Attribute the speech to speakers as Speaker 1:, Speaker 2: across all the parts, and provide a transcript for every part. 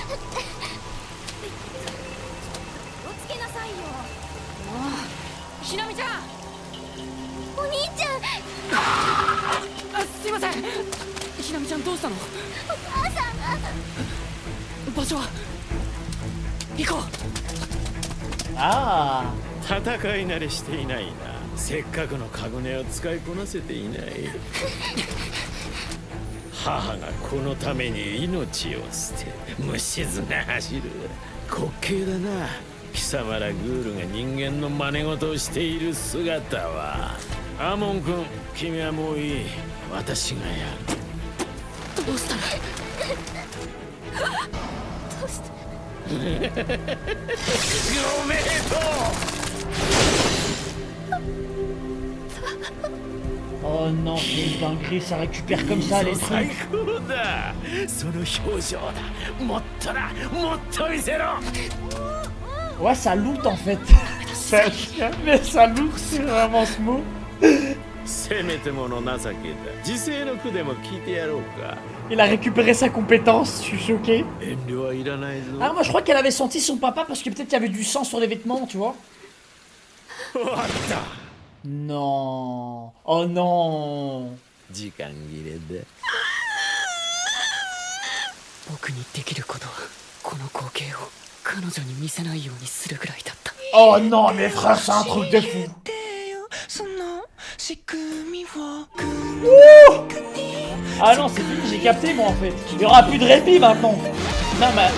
Speaker 1: おつけなさいよ。ひなみちゃん。お兄ちゃん。すいません。ひなみちゃんどうしたの？お母さんが。場所は行こう。
Speaker 2: あ
Speaker 3: 戦い慣れしていないな。せっかくのカグネを使いこなせていない。母がこのために命を捨て無静が走る滑稽だな。貴様らグールが人間の真似事をしている姿は。アモン君、君はもういい。私がやる。
Speaker 1: どうしたの？どうして？
Speaker 3: ごめでとう。
Speaker 2: Oh non, c'est une dinguerie, ça récupère comme ça les
Speaker 3: 最
Speaker 2: trucs.
Speaker 3: 高だ。その表情だ。もっとだ、もっと見せろ。
Speaker 2: Ouais, ça loot en fait. Mais ça loot, c'est vraiment ce mot.
Speaker 3: せめてもの情けだ。時世の句でも聞いてやろうか。
Speaker 2: Il a récupéré sa compétence, je suis choqué.
Speaker 3: 遠慮はいらないぞ。
Speaker 2: Ah, moi je crois qu'elle avait senti son papa parce que peut-être qu'il y avait du sang sur les vêtements, tu vois.
Speaker 3: 終わった。
Speaker 2: Non. Oh non.
Speaker 3: 時間切れだ。
Speaker 1: 僕にできることはこの光景を彼女に見せないようにするぐらいだった。
Speaker 2: Oh non, mais frère, c'est un truc de fou. Ah non, c'est fini, j'ai capté moi en fait. Il y aura plus de répit maintenant. Non, mais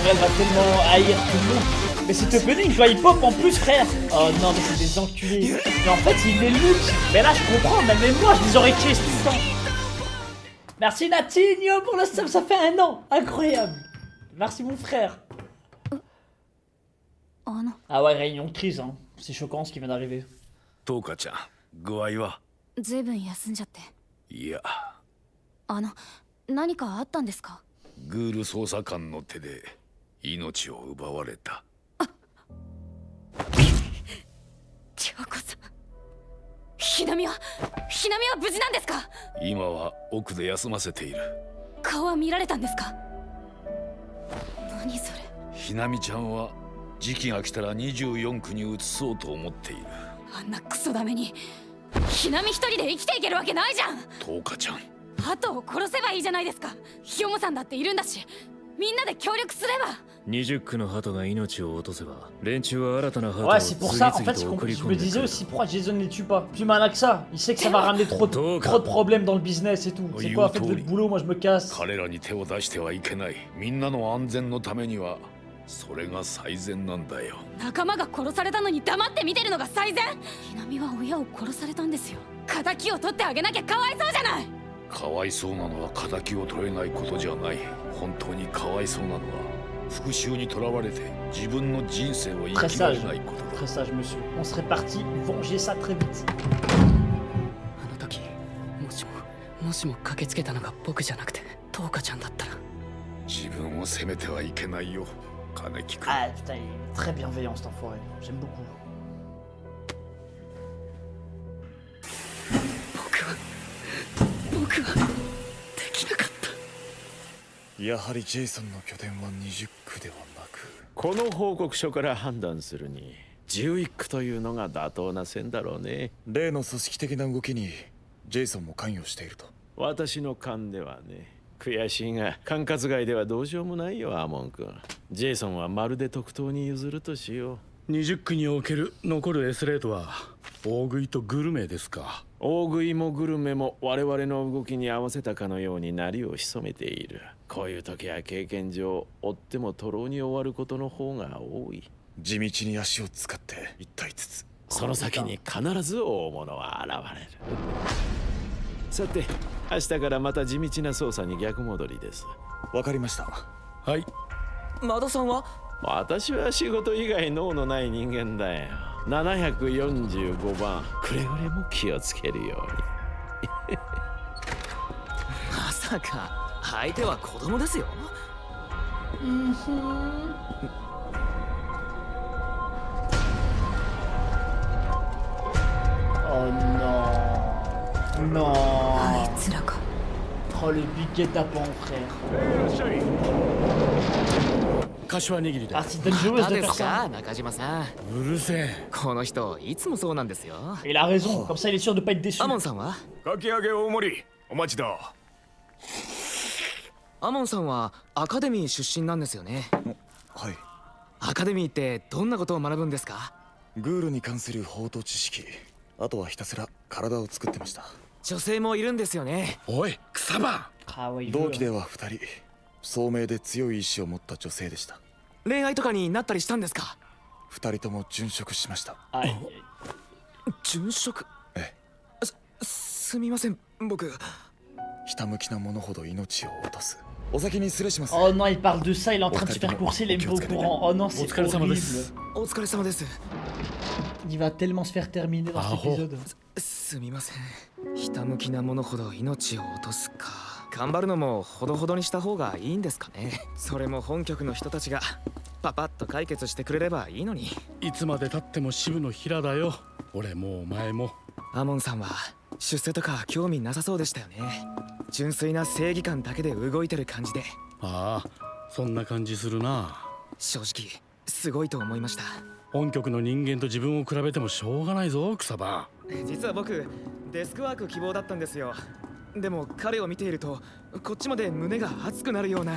Speaker 2: elle va tellement haïr tout le monde. Mais c'est opening, tu vois, il pop en plus, frère. Oh non, mais c'est des enculés. Mais en fait, il les loot. Mais là, je comprends, même moi, je les aurais chase tout le temps. Merci Natinho pour le sub, ça fait 1 an. Incroyable. Merci mon frère. Ah ouais, réunion de crise, hein. C'est choquant ce qui vient d'arriver.
Speaker 3: トウカちゃん、具合は？
Speaker 1: ずいぶん休んじゃって。
Speaker 3: いや、
Speaker 1: 何かあったんですか？
Speaker 3: グール捜査官の手で命を奪われた。
Speaker 1: チョコさん、ひなみは無事なんですか？
Speaker 3: 今は奥で休ませている。
Speaker 1: 顔は見られたんですか？何それ？
Speaker 3: ひなみちゃんは時期が来たら24区に移そうと思っている。
Speaker 1: あんなクソダメにひなみ一人で生きていけるわけないじゃん。
Speaker 3: トウカちゃん、
Speaker 1: 鳩を殺せばいいじゃないですか。ヒヨモさんだっているんだし、みんなで協力すれば。
Speaker 4: 20区の鳩が命を落とせば連中は新たな鳩を
Speaker 2: Ouais,
Speaker 4: 次
Speaker 2: c'est pour ça, en
Speaker 4: 々
Speaker 2: fait,
Speaker 4: と送り
Speaker 2: je
Speaker 4: 込
Speaker 2: me
Speaker 4: んでく
Speaker 2: disais
Speaker 4: る。
Speaker 2: aussi pourquoi Jason ne les tue pas. Plus malin que ça, il sait que ça va ramener trop de problèmes dans le business et tout. C'est quoi, faites votre boulot, moi je me casse.
Speaker 3: 彼らに手を出してはいけない。みんなの安全のためにはそれが最善なんだよ。
Speaker 1: 仲間が殺されたのに黙って見てるのが最善。ひなみは親を殺されたんですよ。仇を取ってあげなきゃかわいそうじゃない。
Speaker 3: かわいそうなのは仇を取れないことじゃない。本当にかわいそうなのは復讐にとらわれて自分の人生を生きられないことだ。
Speaker 2: Très sage, monsieur. On serait parti venger ça très vite.
Speaker 1: あの時もしも駆けつけたのが僕じゃなくてトウカちゃんだったら。
Speaker 3: 自分を責めてはいけないよ、金木君。
Speaker 2: Ah putain, il est très bienveillant cet enfoiré. J'aime beaucoup.
Speaker 1: 僕はできなかった。
Speaker 4: やはりジェイソンの拠点は20区ではなく、
Speaker 3: この報告書から判断するに11区というのが妥当な線だろうね。
Speaker 4: 例の組織的な動きにジェイソンも関与していると。
Speaker 3: 私の勘ではね。悔しいが管轄外ではどうしようもないよ、アモン君。ジェイソンはまるで特等に譲るとしよう。
Speaker 5: 20区における残る S レートは大食いとグルメですか。
Speaker 3: 大食いもグルメも我々の動きに合わせたかのようになりを潜めている。こういう時は経験上追っても徒労に終わることの方が多い。
Speaker 4: 地道に足を使って一体ずつ。
Speaker 3: その先に必ず大物は現れる。さて、明日からまた地道な捜査に逆戻りです。
Speaker 4: わかりました。
Speaker 5: はい。
Speaker 1: マドさんは？
Speaker 3: 私は仕事以外脳のない人間だよ。745番、くれぐれも気をつけるように。
Speaker 6: まさか相手は子供ですよ。
Speaker 2: Oh non. Non.
Speaker 1: あいつらか。
Speaker 2: Oh le big guet-apens frère.
Speaker 5: 柏握りだ。
Speaker 2: Partie dangereuse
Speaker 6: また
Speaker 2: de
Speaker 6: で
Speaker 2: faire
Speaker 6: すか
Speaker 2: ça.
Speaker 6: 中島さん。
Speaker 5: うるせえ。
Speaker 6: この人いつもそうなんですよ。
Speaker 2: Et il a raison, comme ça il est sûr de pas être déçu.
Speaker 6: アモンさんは？
Speaker 7: かき揚げ大盛りお待ちだ。
Speaker 6: アモンさんはアカデミー出身なんですよね。
Speaker 4: はい。
Speaker 6: アカデミーってどんなことを学ぶんですか？
Speaker 4: グールに関する法と知識、あとはひたすら体を作ってました。
Speaker 6: 女性もいるんですよね。
Speaker 5: おい草場。
Speaker 2: Ah ouais, il
Speaker 4: 同
Speaker 2: veut,
Speaker 4: 期では2人、聡明で強い意志を持った女性でした。
Speaker 6: 恋愛とかになったりしたんですか
Speaker 4: 2人とも殉職しました。
Speaker 2: Aïe.
Speaker 6: 殉職？
Speaker 4: え
Speaker 6: すみません僕。
Speaker 4: ひたむきな者ほど命を落とす。お先に失礼します。
Speaker 2: Oh non, il parle de ça, il est en train de se faire courser, il est pas au courant. Oh non, c'est
Speaker 5: Otsukaresama
Speaker 2: horrible.
Speaker 5: desu.
Speaker 6: お疲れ様です。
Speaker 2: Il va tellement se faire terminer dans cet
Speaker 5: Ah,
Speaker 2: épisode.
Speaker 6: すみません。ひたむきな者ほど命を落とすか。頑張るのもほどほどにした方がいいんですかね。それも本局の人たちがパパッと解決してくれればいいのに。
Speaker 5: いつまで経っても渋の平だよ。俺もお前も。
Speaker 6: アモンさんは出世とか興味なさそうでしたよね。純粋な正義感だけで動いてる感じで。
Speaker 5: ああ、そんな感じするな。
Speaker 6: 正直すごいと思いました。
Speaker 5: 本局の人間と自分を比べてもしょうがないぞ草場。
Speaker 6: 実は僕デスクワーク希望だったんですよ。でも彼を見ているとこっちまで胸が熱くなるような。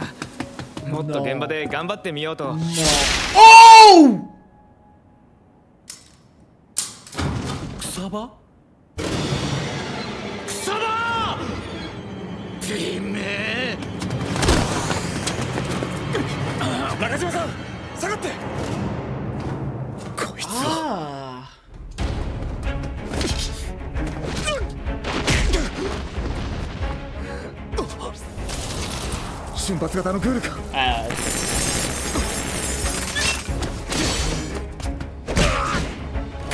Speaker 6: もっと現場で頑張ってみようと。
Speaker 2: Oh!
Speaker 5: 草場？
Speaker 3: 草場！てめえ！
Speaker 4: 中島さん、下がって。こいつは
Speaker 2: Ah!
Speaker 4: 瞬発型のグールか。
Speaker 2: Ah.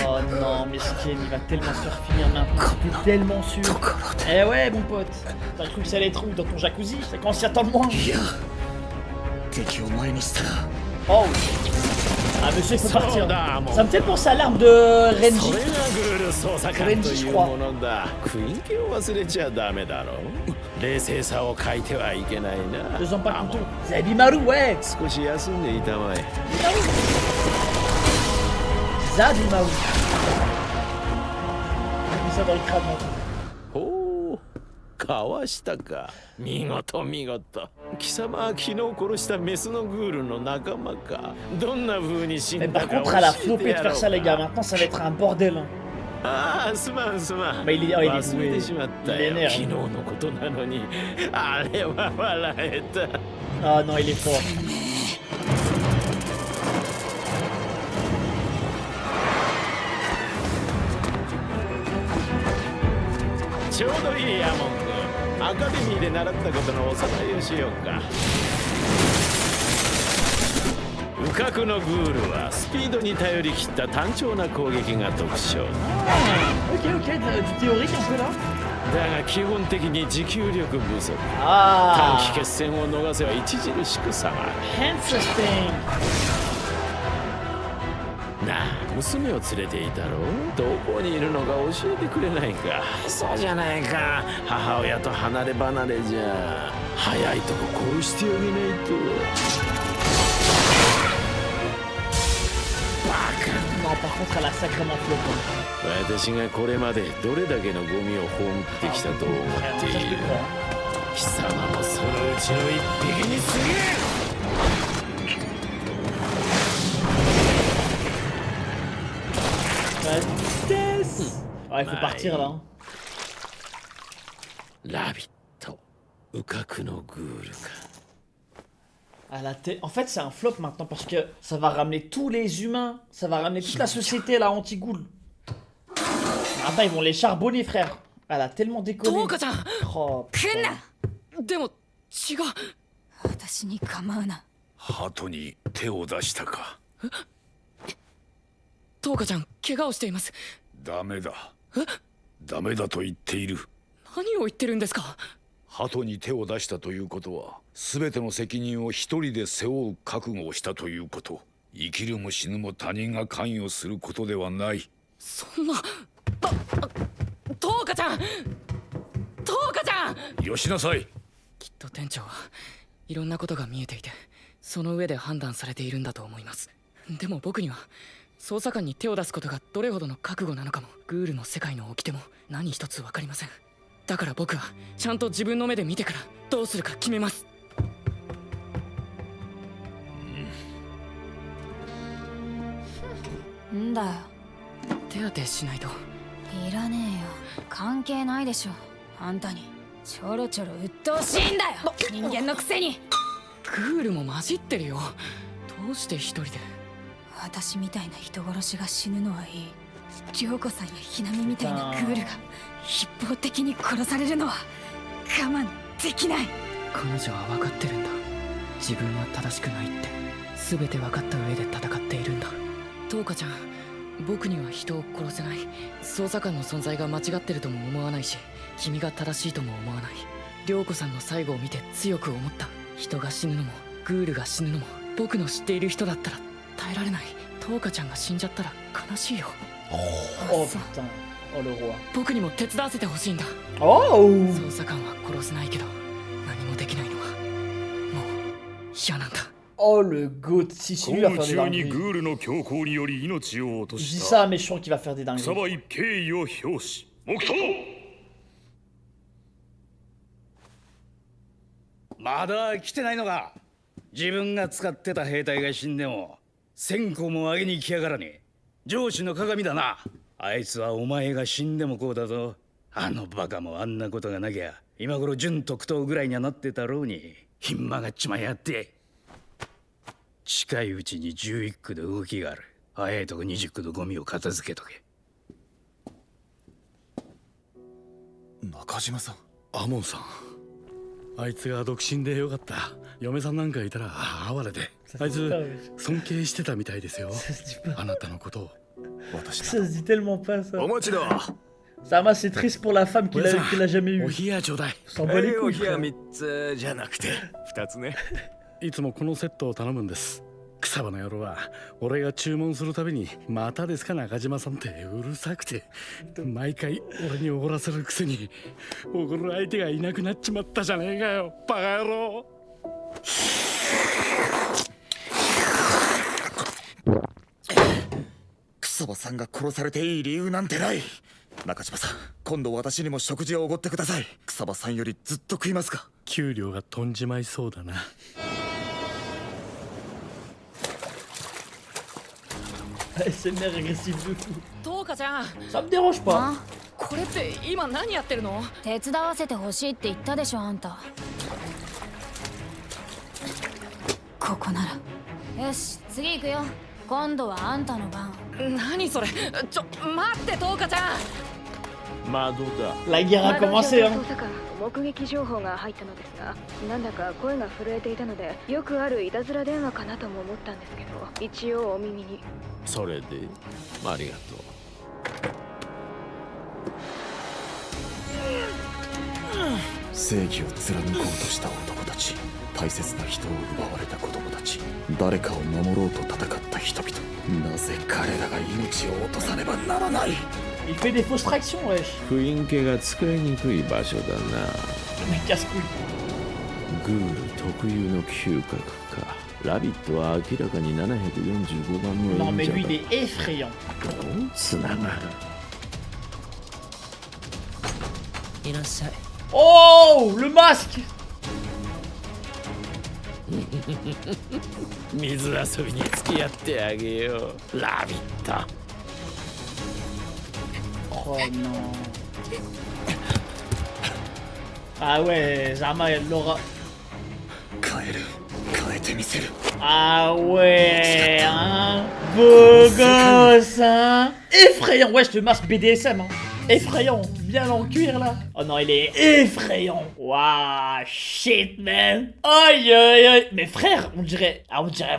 Speaker 2: Oh non, Miskin, il va tellement se faire finir maintenant. T'es tellement sûr. Eh ouais, mon pote. T'as cru que ça allait être où dans ton jacuzzi? C'est quand on s'y attend le moins.
Speaker 4: いや、敵を前にしたら
Speaker 2: Oh! Ah, monsieur, il faut partir.
Speaker 3: Soda,
Speaker 2: Ça me fait penser à l'arme de
Speaker 3: そ
Speaker 2: Renji.
Speaker 3: れがグルー捜査官というものだ。雰囲気を忘れちゃダメだろう。冷静さを欠いてはいけないな。
Speaker 2: Deux ans pas couteau. C'est Abimaru, ouais!
Speaker 3: 少し休んでいたまえ。
Speaker 2: Zabimaru. J'ai mis ça dans le crâne. moi.
Speaker 3: ほう、かわしたか。見事見事。貴様は昨日殺したメスのグールの仲間か。どんな風に死
Speaker 2: Mais
Speaker 3: んだ
Speaker 2: par
Speaker 3: か
Speaker 2: contre, elle a
Speaker 3: 教え
Speaker 2: flopé
Speaker 3: て
Speaker 2: de
Speaker 3: やろ
Speaker 2: faire
Speaker 3: う
Speaker 2: ça, les gars.
Speaker 3: か。
Speaker 2: Maintenant, ça va être un bordel. Hein.
Speaker 3: ああ、すまんすまん。
Speaker 2: Mais il est, oh, il est
Speaker 3: 忘れ
Speaker 2: doué.
Speaker 3: てしまったよ。
Speaker 2: Il est né,
Speaker 3: 昨
Speaker 2: hein.
Speaker 3: 日のことなのに、あれは笑えた。
Speaker 2: Ah non, il est fort.
Speaker 3: ちょうどいいヤモン君。アカデミーで習ったことのおさらいをしようか。ウカクのグールはスピードに頼り切った単調な攻撃が特徴。
Speaker 2: Ok, ok, du théorique un peu là.
Speaker 3: だが基本的に持久力不足。短
Speaker 2: Ah!
Speaker 3: 期決戦を逃せば著しく下がる。
Speaker 2: Interesting.
Speaker 3: なあ、娘を連れていたろう。どこにいるのか教えてくれないか。そうじゃないか。母親と離れ離れじゃ。早いとこ殺してあげないと。
Speaker 2: Non, par contre, elle a sacrément flotté.
Speaker 3: 私がこれまでどれだけのゴミを葬ってきたと思
Speaker 2: Frère,
Speaker 3: っ
Speaker 2: ça,
Speaker 3: て
Speaker 2: je
Speaker 3: い
Speaker 2: te
Speaker 3: る。
Speaker 2: crois.
Speaker 3: 貴様もそのうちの一匹に過ぎる。
Speaker 2: La vitesse! Ouais, il faut partir là. Hein.
Speaker 3: ラビット、ウカクのグールか。
Speaker 2: En fait, c'est un flop maintenant parce que ça va ramener tous les humains, ça va ramener toute la société là anti-ghoul. Maintenant, ils vont les charbonner, frère. Elle a tellement déconné.
Speaker 1: トウカちゃん
Speaker 2: Oh,
Speaker 1: 来んな
Speaker 2: putain.
Speaker 1: でも違う私に構うな
Speaker 7: 鳩に手を出したか。
Speaker 1: トウカちゃん怪我をしています。
Speaker 7: ダメだ。ダメだと言っている。
Speaker 1: 何を言ってるんですか。
Speaker 7: 鳩に手を出したということは、全ての責任を一人で背負う覚悟をしたということ。生きるも死ぬも他人が関与することではない。
Speaker 1: そんなトウカちゃんトウカちゃん。
Speaker 7: よしなさい。
Speaker 1: きっと店長はいろんなことが見えていて
Speaker 6: その上で判断されているんだと思います。でも僕には捜査官に手を出すことがどれほどの覚悟なのかも、グールの世界の掟も何一つ分かりません。だから僕はちゃんと自分の目で見てからどうするか決めます。
Speaker 1: んだよ。
Speaker 6: 手当てしないと。
Speaker 1: いらねえよ。関係ないでしょ。あんたにちょろちょろ鬱陶しいんだよ、人間のくせに。
Speaker 6: グールも混じってるよ。どうして一人で。
Speaker 1: 私みたいな人殺しが死ぬのはいい。涼子さんやひなみみたいなグールが一方的に殺されるのは我慢できない。
Speaker 6: 彼女は分かってるんだ。自分は正しくないって全て分かった上で戦っているんだ。トウカちゃん、僕には人を殺せない。捜査官の存在が間違ってるとも思わないし、君が正しいとも思わない。涼子さんの最後を見て強く思った。人が死ぬのもグールが死ぬのも僕の知っている人だったら耐えられない。トウカちゃんが死んじゃったら悲しいよ。
Speaker 2: Oh putain. Oh le roi.
Speaker 6: 僕にも手伝わせてほしいんだ。
Speaker 2: Oh.
Speaker 6: 捜査官は殺せないけど何もできないのはもう嫌なんだ。
Speaker 2: Oh le goat. Si c'est lui va
Speaker 8: 公
Speaker 2: faire
Speaker 8: 務
Speaker 2: des
Speaker 8: 中に
Speaker 2: dingueries.
Speaker 8: グールの強行により命を落と
Speaker 2: Je dis
Speaker 8: し
Speaker 2: ça
Speaker 8: た
Speaker 2: à un méchant qui va faire des
Speaker 8: 草
Speaker 2: dingueries.
Speaker 8: 場一敬意を表し黙祷。
Speaker 9: まだ来てないのか。自分が使ってた兵隊が死んでも1000個も上げに来やがらねえ。上司の鏡だな。あいつはお前が死んでもこうだぞ。あのバカもあんなことがなきゃ今頃準特等ぐらいにはなってたろうに。ひん曲がっちまいやって。近いうちに11区で動きがある。早いとこ20区のゴミを片付けとけ。
Speaker 4: 中島さん。
Speaker 5: アモンさん、あいつが独身でよかった。嫁さんなんかいたら哀れで。あいつ尊敬してたみたいですよ、あなたのことを。
Speaker 4: 私
Speaker 2: Ça se dit tellement pas ça.
Speaker 4: お待ちだ。
Speaker 2: Ça va, c'est triste pour la femme qu'il a jamais
Speaker 5: お
Speaker 2: eue.
Speaker 5: 冷やちょうだい。
Speaker 2: S'en bat les
Speaker 4: お
Speaker 2: couilles.
Speaker 4: 部屋
Speaker 2: frère.
Speaker 4: 3つじゃなくて2つね。
Speaker 5: いつもこのセットを頼むんです。草場の野郎は俺が注文するたびにまたですか中島さんってうるさくて、毎回俺におごらせるくせにおごる相手がいなくなっちまったじゃねえかよ、バカ野郎。
Speaker 4: 草場さんが殺されていい理由なんてない。中島さん、今度私にも食事をおごってください。草場さんよりずっと食いますか。
Speaker 5: 給料が飛んじまいそうだな。
Speaker 2: ASMR agressif de fou.
Speaker 6: トウカちゃん、
Speaker 2: Ça me dérange pas.
Speaker 1: あ、
Speaker 6: これって今何やってるの？
Speaker 1: 手伝わせてほしいって言ったでしょあんた。ここなら。よし、次行くよ。今度はあんたの番。
Speaker 6: 何それ。待ってトウカちゃん。
Speaker 3: 窓だ。
Speaker 2: La guerre a commencé, hein.
Speaker 10: 捜査官、目撃情報が入ったのですが、なんだか声が震えていたので、よくあるいたずら電話かなとも思ったんですけど、一応お耳に。
Speaker 3: それでありがとう。
Speaker 4: 正義を貫こうとした男たち、大切な人を奪われた子供たち、誰かを守ろうと戦った人々、なぜ彼らが命を落とさねばならない。
Speaker 2: Il fait des fausses tractions, wesh.
Speaker 3: 雰囲気が使いにくい場所だな。
Speaker 2: Le mec casse-couille.
Speaker 3: グール特有の嗅覚か。ラビットは明らかに745番の
Speaker 2: Non, mais
Speaker 3: 演者
Speaker 2: lui,
Speaker 3: だ。
Speaker 2: il est effrayant.
Speaker 3: どうつながる。
Speaker 6: いらっしゃい。
Speaker 2: Oh, le masque.
Speaker 3: 水遊びに付き合ってあげよう。ラビット。
Speaker 2: Oh non. Ah ouais, Zama, elle l'aura.
Speaker 4: 変えてみせる。
Speaker 2: Ah ouais, hein. Beau gosse, hein. Effrayant. Wesh, le masque BDSM, hein. Effrayant. Bien en cuir, là. Oh non, il est effrayant. Waouh, shit, man. Aïe, aïe, aïe. Mais frère, on dirait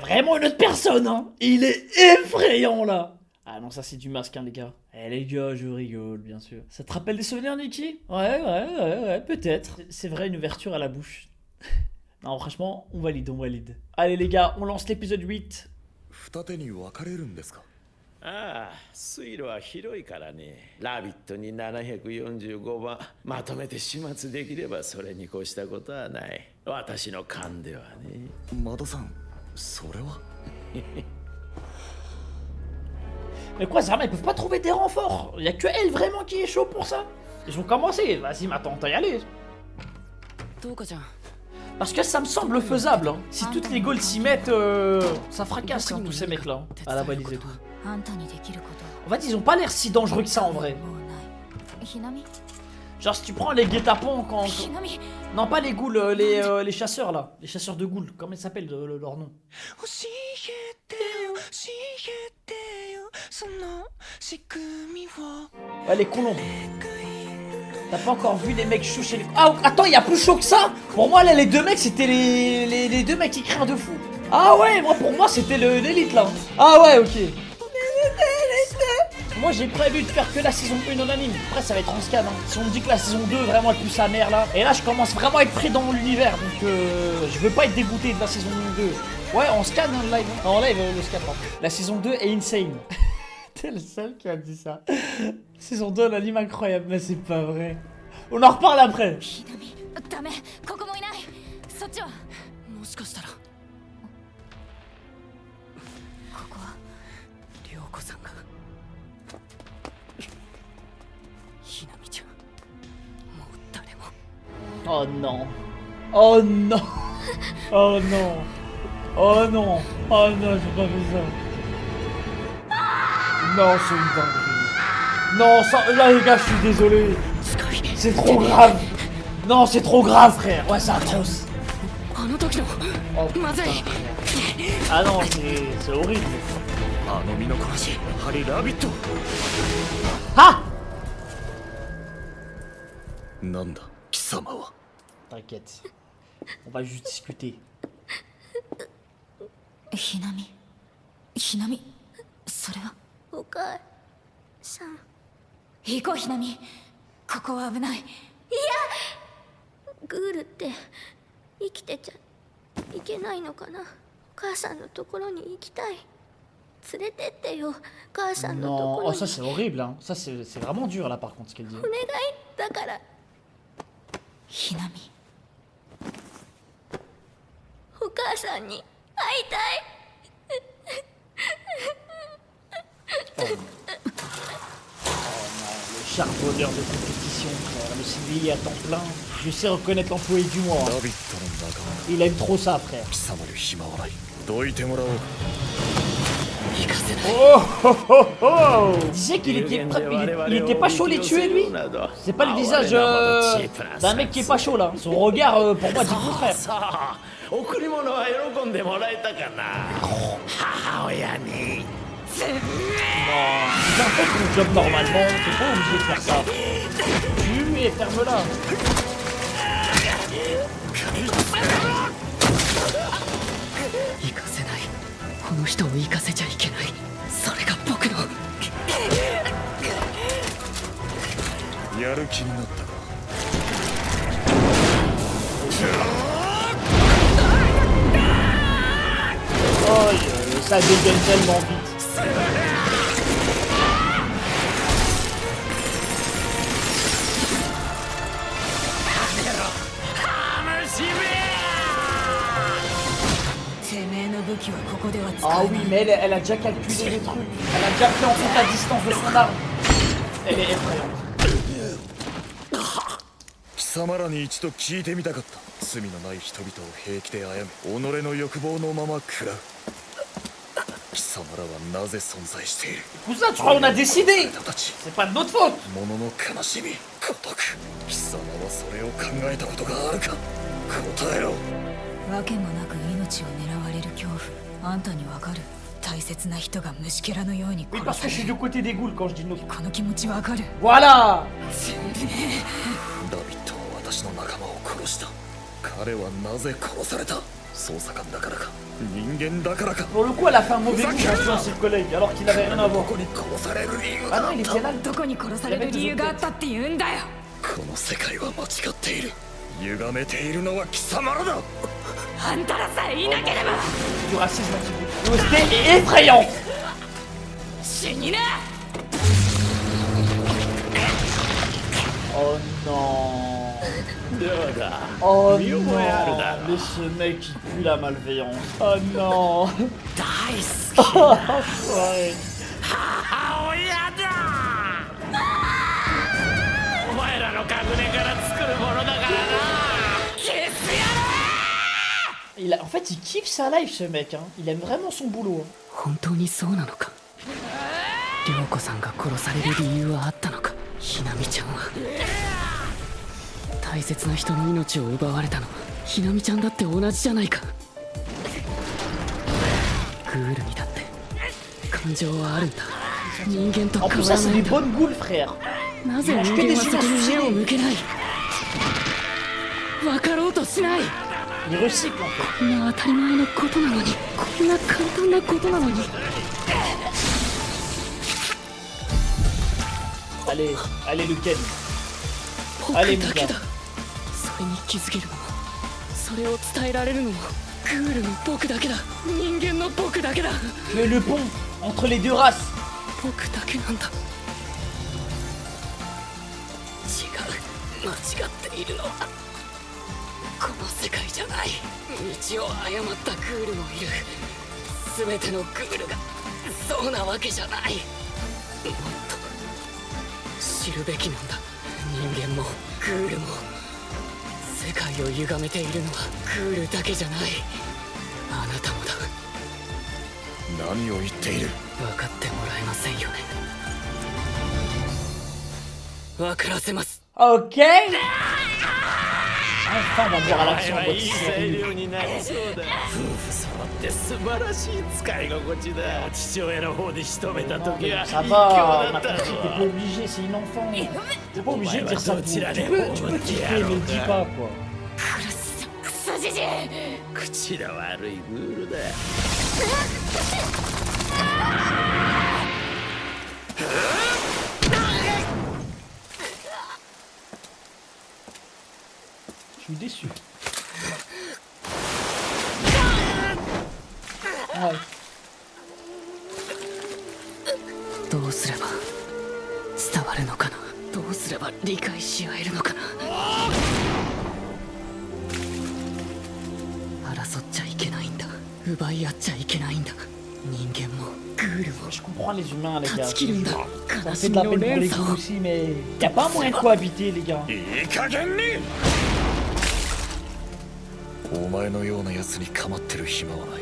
Speaker 2: vraiment une autre personne, hein. Il est effrayant, là. Ah non, ça c'est du masque, hein, les gars. Eh les gars, je rigole, bien sûr. Ça te rappelle des souvenirs, Niki? Ouais, peut-être. C'est vrai, une ouverture à la bouche. Non, franchement, on valide, on valide. Allez les gars, on lance l'épisode 8.
Speaker 4: 二手に分かれるんですか。
Speaker 3: ああ、水路は広いからね。ラビットに745番まとめて始末できればそれに越したことはない。私の勘ではね。
Speaker 4: マドさん、それは
Speaker 2: Mais quoi, Zerma, ils peuvent pas trouver des renforts. Y a que elle vraiment qui est chaud pour ça. Ils ont commencé. Vas-y, mais attends, t'as y aller. Parce que ça me semble faisable. Hein. Si toutes les Gaules s'y mettent, ça fracasse hein, tous ces mecs-là. Hein, à la balise et tout. En fait, ils ont pas l'air si dangereux que ça en vrai. Genre, si tu prends les guet-apens quand... Non, pas les ghouls, les chasseurs là. Les chasseurs de ghouls. Comment ils s'appellent leur nom? Ouais, les colombes. T'as pas encore vu les mecs chauds chez les... Ah, attends, y'a plus chaud que ça. Pour moi, là, les deux mecs, c'était les deux mecs qui crient de fou. Ah ouais, moi, pour moi, c'était l'élite, là. Ah ouais, ok. Moi, j'ai prévu de faire que la saison 1 en anime. Après, ça va être en scan, hein. Si on me dit que la saison 2, vraiment, elle pue sa mère, là. Et là, je commence vraiment à être prêt dans l'univers. Donc, je veux pas être dégoûté de la saison 2. Ouais, on scan, hein, le live. Hein. En live, le scan, pardon. La saison 2 est insane. T'es le seul qui a dit ça. Saison 2 en anime incroyable, mais c'est pas vrai. On en reparle après. Oh non. Oh non. Oh non. Oh non. Oh non, j'ai pas fait ça. Non, c'est une dinguerie. Non, ça, là les gars, je suis désolé. C'est trop grave. Non, c'est trop grave, frère. Ouais, c'est atroce. Oh, putain, ah non, c'est horrible. Ah! T'inquiète. On va juste discuter.
Speaker 1: Hinami. Hinami. それはお母さん行こうひなみここは危ないいやグールって生きてちゃいけないのかなお母さんのところに行きたい連れてってよ母さんのところに
Speaker 2: Non, oh ça c'est horrible hein. Ça c'est vraiment dur là par contre ce qu'elle dit.
Speaker 1: お願いだからひなみお母さんに会いたい
Speaker 2: Oh non. Oh non, le charbonneur de compétition, frère, le civil à temps plein. Je sais reconnaître l'employé du mois. Hein. Il aime trop ça, frère. Oh oh oh oh. Il disait qu'il était pas chaud les tuer lui. C'est pas le visage d'un mec qui est pas chaud là. Son regard pour moi dit le contraire. Non, viens fais ton job normalement, t'es pas obligé de faire ça. Tue et ferme-la.
Speaker 11: 行かせないこの人を行かせちゃいけないそれが僕の
Speaker 4: やる気になったか
Speaker 2: Oh, ça dégaine tellement vite. Ah oui, mais elle a déjà calculé les trucs. Elle a déjà pris en compte la distance de son arme. Elle est effrayante.
Speaker 4: 貴様らに一度聞いてみたかった罪のない人々を平気で殺め己の欲望のまま食らう貴様らはなぜ存在している
Speaker 2: Cousin, tu crois on a décidé? C'est pas de notre faute.
Speaker 4: 物の悲しみ孤独貴様はそれを考えたことがあるか答えろ
Speaker 1: わけもなく命を狙われる恐怖あんたにわかる大切な人が虫けらのように
Speaker 2: Oui, parce que je suis du côté des ghouls quand je dis notre.
Speaker 1: この気持ちわかる
Speaker 2: Voilà.
Speaker 4: ダビッドは私の仲間を殺した彼はなぜ殺された捜査官だからか人間だからか
Speaker 2: Pour le coup, elle a fait un mauvais coup d'influencer le collègue alors qu'il avait rien à voir.
Speaker 4: ここに殺される理由
Speaker 2: Ah
Speaker 4: が
Speaker 2: non, il était là.
Speaker 1: どこに殺される理由があったって言うんだよ
Speaker 4: この世界は間違っている歪めているのは貴様らだ
Speaker 1: あんたらさえいなければ
Speaker 2: Du racisme anti-ghouls. C'était effrayant.
Speaker 1: 死にな
Speaker 2: Oh non. Oh
Speaker 3: 見
Speaker 2: non,
Speaker 3: 覚えあるだろ
Speaker 2: mais ce mec il pue la malveillance. Oh non.
Speaker 3: 大好き
Speaker 2: Ouais.
Speaker 3: 母親だお前らの隠れから作るものだからなキスや
Speaker 2: En fait, il kiffe sa life, ce mec. Hein. Il aime vraiment son boulot.
Speaker 11: 本当にそうなのか。涼子さんが殺される理由はあったのか。ひなみちゃんは大切な人の命を奪われたのはひなみちゃんだって同じじゃないか。グールにだって感情はあるんだ。人間と
Speaker 2: En
Speaker 11: 変
Speaker 2: plus,
Speaker 11: わ
Speaker 2: ça,
Speaker 11: ら
Speaker 2: c'est
Speaker 11: ない
Speaker 2: des
Speaker 11: んだ。
Speaker 2: bonnes goules, frère.
Speaker 11: なぜ人間はそこに目を向けない。分かろうとしない。
Speaker 2: Il recycle, en fait.
Speaker 11: こんな当たり前のことなのに、こんな簡単なことなのに。
Speaker 2: Allez, allez, le Ken.
Speaker 11: 僕
Speaker 2: Allez,
Speaker 11: だ
Speaker 2: mon
Speaker 11: け
Speaker 2: gars.
Speaker 11: だ。それに気づけるのも、それを伝えられるのも、グールの僕だけだ。人間の僕だけだ。
Speaker 2: Mais le pont entre les deux races.
Speaker 11: 僕だけなんだ。違う、間違っているのはこの世界じゃない。道を誤ったグールもいる。全てのグールがそうなわけじゃない。もっと知るべきなんだ。人間もグールも。世界を歪めているのはグールだけじゃない。あなたもだ。
Speaker 4: 何を言っている。
Speaker 11: 分かってもらえませんよね。分からせます。
Speaker 2: Ok. Enfin, on va voir à l'action
Speaker 3: いい
Speaker 2: votre
Speaker 3: 材
Speaker 2: série.
Speaker 3: 料になりそうだ。夫婦揃って素晴らしい使い心地だ。父親の方で仕留めた時は
Speaker 2: Ça
Speaker 3: 一
Speaker 2: va,
Speaker 3: 興だ
Speaker 2: ma
Speaker 3: った
Speaker 2: petite, t'es
Speaker 3: ろ
Speaker 2: pas obligé, c'est une enfant. T'es pas obligé de dire ça. Tu peux kiffer, mais le dis pas, quoi.
Speaker 1: クソじじい。
Speaker 3: 口が悪いグールだ。
Speaker 2: Je suis déçu. Ouais.
Speaker 11: どうすれば伝わるのかな。どうすれば理解し合えるのかな。争っちゃいけないんだ。奪い合っちゃいけないんだ。人間もグールも。
Speaker 2: Je comprends les humains, les gars.
Speaker 11: 断ち切るんだ。
Speaker 2: Ça
Speaker 11: 悲
Speaker 2: fait
Speaker 11: し
Speaker 2: de
Speaker 11: み
Speaker 2: la
Speaker 11: の
Speaker 2: peine pour
Speaker 11: 連
Speaker 2: les
Speaker 11: 鎖
Speaker 2: goûts
Speaker 11: を。
Speaker 2: aussi, mais y a pas moyen de cohabiter, les gars.
Speaker 3: いい加減に。
Speaker 4: お前のような奴に構ってる暇はない。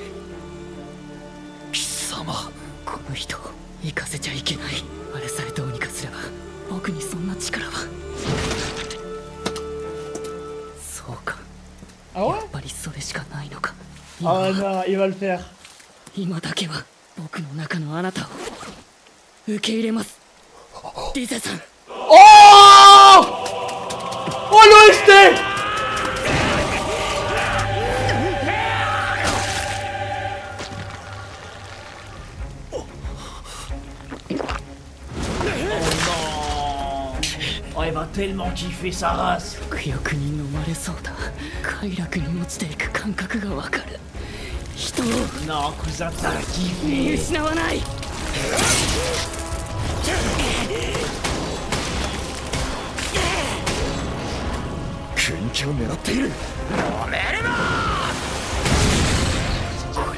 Speaker 11: 貴様、この人を行かせちゃいけない。あれさえどうにかすれば僕にそんな力は。そうか。
Speaker 2: Ah ouais?
Speaker 11: やっぱりそれしかないのか。
Speaker 2: Oh non, il va le faire.
Speaker 11: 今だけは僕の中のあなたを受け入れます。リゼさん。
Speaker 2: Oh! Oh l'OST! Oh, il va tellement kiffer sa race.
Speaker 11: 記憶に飲まれそうだ。快楽に落ちていく感覚がわかる。人を
Speaker 2: Non, cousin, t'as
Speaker 11: 見
Speaker 2: kiffé.
Speaker 11: 失わない。
Speaker 4: 研究を狙っている。
Speaker 11: これ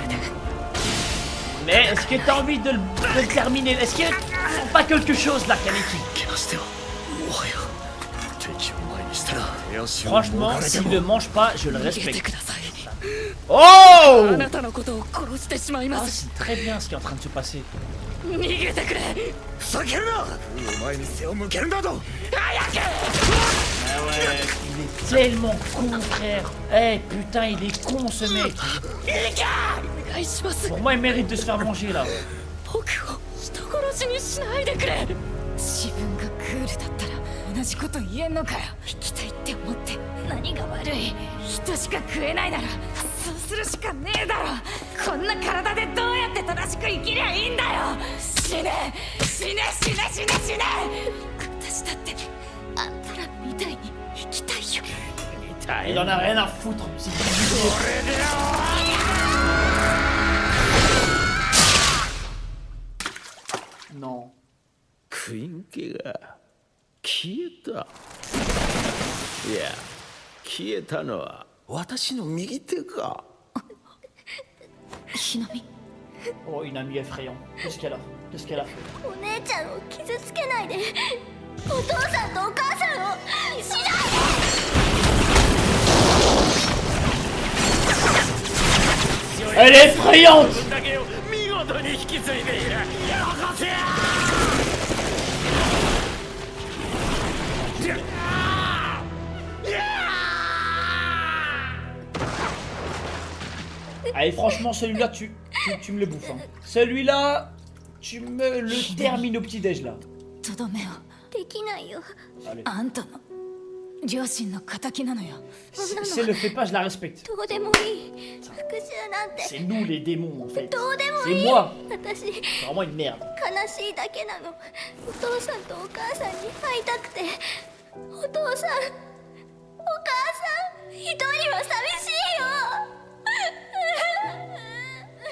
Speaker 11: で
Speaker 2: Mais est-ce que t'as envie de le terminer? Est-ce qu'il y a pas quelque chose là, Kaneki?
Speaker 4: 怪我してはもはや敵を前にしたら手足を
Speaker 2: Franchement,
Speaker 4: もがれて
Speaker 2: s'il
Speaker 4: も
Speaker 2: ne mange pas, je le
Speaker 11: 逃げて
Speaker 2: respecte.
Speaker 11: ください。
Speaker 2: Oh!
Speaker 11: あなたのことを殺してしまいま
Speaker 2: Ah,
Speaker 11: す。
Speaker 2: c'est très bien ce qui est en train de se passer.
Speaker 11: 逃げてくれ。
Speaker 4: ふざけるな。お前に背を向けるなど。
Speaker 2: Ah ouais, il est tellement con, frère. Eh putain, il est con ce mec.
Speaker 11: お願いします。
Speaker 2: Pour moi, il mérite de se faire manger là.
Speaker 11: 僕を人殺しにしないでくれ。
Speaker 1: 自分がクールだったら同じこと言えんのかよ。生きたいって思って何が悪い。人しか食えないならそうするしかねえだろ。こんな体でどうやって正しく生きりゃいいんだよ。死ね死ね死ね死ね死ね。私だってあんたらみたいに生きたいよ。
Speaker 2: Il en a rien à foutre. C'est Non.
Speaker 3: クイン家が消えた。いや消えたのは私の右手か。
Speaker 1: ひなみ
Speaker 2: Oh, une amie effrayante. Qu'est-ce qu'elle a? Qu'est-ce qu'elle a fait?
Speaker 1: お姉ちゃんを傷つけないでお父さんとお母さんをしないで
Speaker 2: Elle est effrayante!
Speaker 3: だけを見事に引き継いでいる。よこせや。
Speaker 2: Allez, franchement, celui-là, tu me le bouffes. Hein. Celui-là, tu me le termines au petit-déj, là.
Speaker 1: とどめをできないよ
Speaker 2: Allez.
Speaker 1: あんたの両親の敵なのよ
Speaker 2: Si elle le fait pas, je la respecte.
Speaker 1: どうでもいい復讐なんて
Speaker 2: C'est nous, les démons, en fait.
Speaker 1: どうでも
Speaker 2: C'est
Speaker 1: いい
Speaker 2: moi.
Speaker 1: 私
Speaker 2: C'est vraiment une merde.
Speaker 1: 悲しいだけなのお父さんとお母さんに会いたくてお父さんお母さん一人は寂しいよ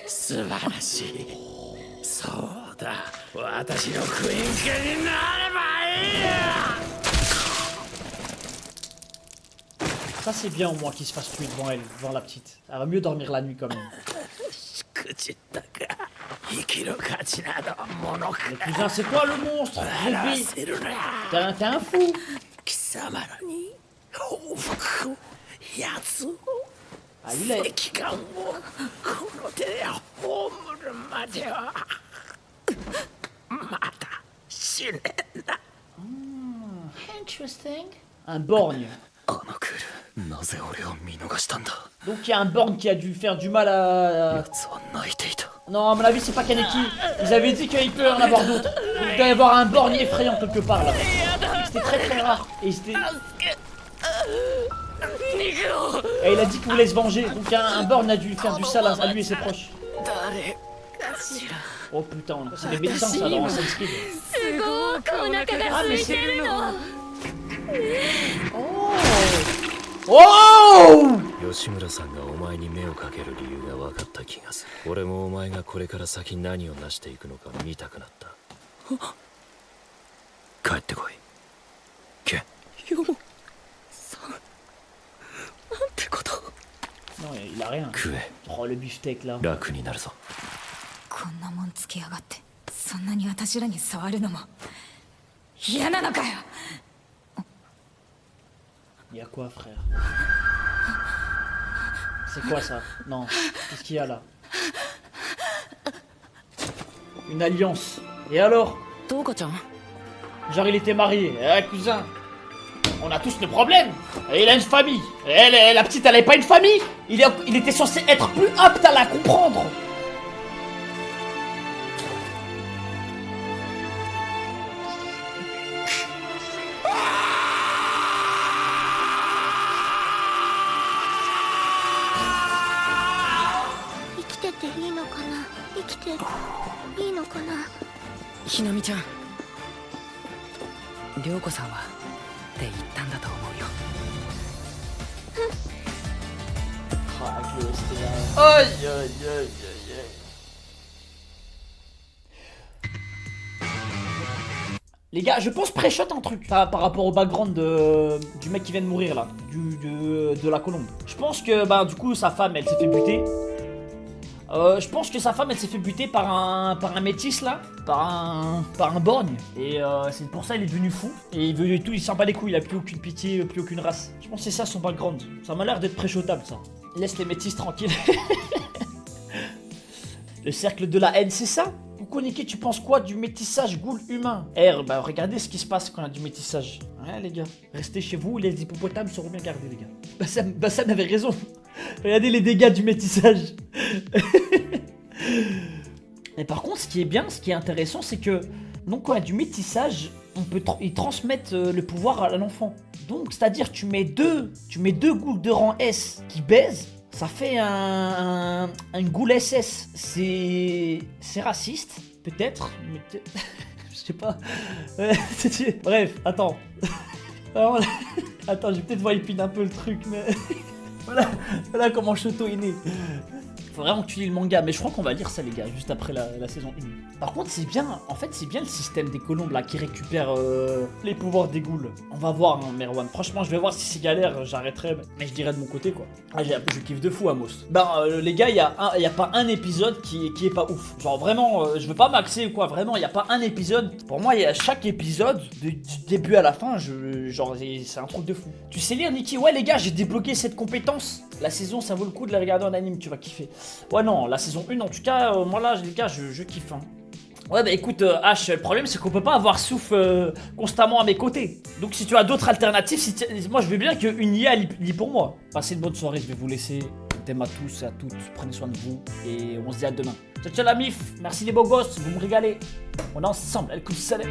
Speaker 3: 素晴らしい。そうだ、私のクイーン家になればいいや。
Speaker 2: Ça, c'est bien, au moins, qu'il se fasse tuer devant elle, devant la petite. Elle va mieux dormir la nuit, quand même.
Speaker 3: しくじったか。生きる価値などものか。
Speaker 2: Mais cousin, c'est toi, le monstre?
Speaker 3: 表
Speaker 2: Zombie.
Speaker 3: せるな。
Speaker 2: T'es un fou.
Speaker 3: 貴様らに報復奴を
Speaker 2: Ah, lui, là...
Speaker 3: 石棺をこの手で葬るまではまた死ねんな。
Speaker 2: Interesting. Un borgne.
Speaker 4: あのクール、なぜ俺を見逃したんだ。
Speaker 2: Donc, il y a un borgne qui a dû faire du mal à...
Speaker 4: 奴は泣いていた。
Speaker 2: Non, à mon avis, c'est pas Kaneki. Ils avaient dit qu'il peut en avoir d'autres. Donc, il doit y avoir un borgne effrayant quelque part, là. C'était très très rare. Et c'était... Et il a dit qu'il voulait se venger. Donc, un borgne a dû faire du sale à lui et ses proches. Oh putain, c'est les médecins, ça, dans Assassin's Creed.
Speaker 1: すごくお腹が空いてるの
Speaker 2: Oh!
Speaker 3: 吉村さんがお前に目をかける理由が分かった気がする。俺もお前がこれから先何を成していくのか見たくなった。帰ってこい。ケン。
Speaker 11: ヨモさん、なんてこと。
Speaker 2: Non, il a rien.
Speaker 3: 食え。
Speaker 2: Oh, le beefsteak, là.
Speaker 3: 楽になるぞ。
Speaker 1: こんなもんつけやがってそんなに私らに触るのも嫌なのかよ
Speaker 2: Y'a quoi, frère? C'est quoi ça? Non, qu'est-ce qu'il y a là? Une alliance. Et alors? Genre il était marié. Eh cousin, on a tous nos problèmes. Et il a une famille. Et la petite elle avait pas une famille. Il était censé être plus apte à la comprendre.
Speaker 1: te いいのかな生きていいのかな
Speaker 11: ひなみちゃん涼子さんはって言ったんだと思うよ
Speaker 2: Aïe aïe aïe aïe aïe. Les gars, je pense pré-shot un truc par rapport au background du mec qui vient de mourir là, de la colombe. Je pense que bah du coup sa femme elle s'est fait buter. Je pense que sa femme elle s'est fait buter par un métis là, par un borgne. Et c'est pour ça il est devenu fou. Et il veut tout, il sent pas les couilles, il a plus aucune pitié, plus aucune race. Je pense que c'est ça son background. Ça m'a l'air d'être pré-shotable ça. Laisse les métis tranquilles. Le cercle de la haine, c'est ça? Kukoniki, tu penses quoi du métissage ghoul humain? Bah regardez ce qui se passe quand il y a du métissage. Ouais les gars, restez chez vous, les hippopotames seront bien gardés les gars. Bassam avait raison. Regardez les dégâts du métissage. Mais par contre, ce qui est bien, ce qui est intéressant, c'est que donc quand il y a du métissage, on peut ils transmettent le pouvoir à l'enfant. Donc c'est-à-dire tu mets deux ghouls de rang S qui baisent. Ça fait un ghoul SS. C'est raciste, peut-être, mais je sais pas. Bref, attends. Alors, attends, j'ai peut-être voipine un peu le truc, mais voilà comment Shoto est né. Faut vraiment que tu lis le manga, mais je crois qu'on va lire ça les gars, juste après la saison 1. Par contre c'est bien, en fait c'est bien le système des colombes là qui récupèrent les pouvoirs des ghouls. On va voir hein, Merwan, franchement je vais voir si c'est galère, j'arrêterai, mais je dirais de mon côté quoi. Ah, je kiffe de fou Amos. Les gars, y a pas un épisode qui est pas ouf. Genre vraiment, je veux pas m'axer ou quoi, vraiment y a pas un épisode. Pour moi y a chaque épisode, du début à la fin, genre c'est un truc de fou. Tu sais lire Niki? Ouais les gars, j'ai débloqué cette compétence. La saison ça vaut le coup de la regarder en anime, tu vas kiffer. Ouais non, la saison 1 en tout cas, moi là les gars je kiffe hein. Ouais bah écoute H, le problème c'est qu'on peut pas avoir Souffle constamment à mes côtés. Donc si tu as d'autres alternatives, moi je veux bien qu'une IA lit pour moi. Passez une bonne soirée, je vais vous laisser. T'aime à tous et à toutes, prenez soin de vous et on se dit à demain. Ciao ciao la mif, merci les beaux gosses, vous me régalez. On est ensemble, elle coule salée.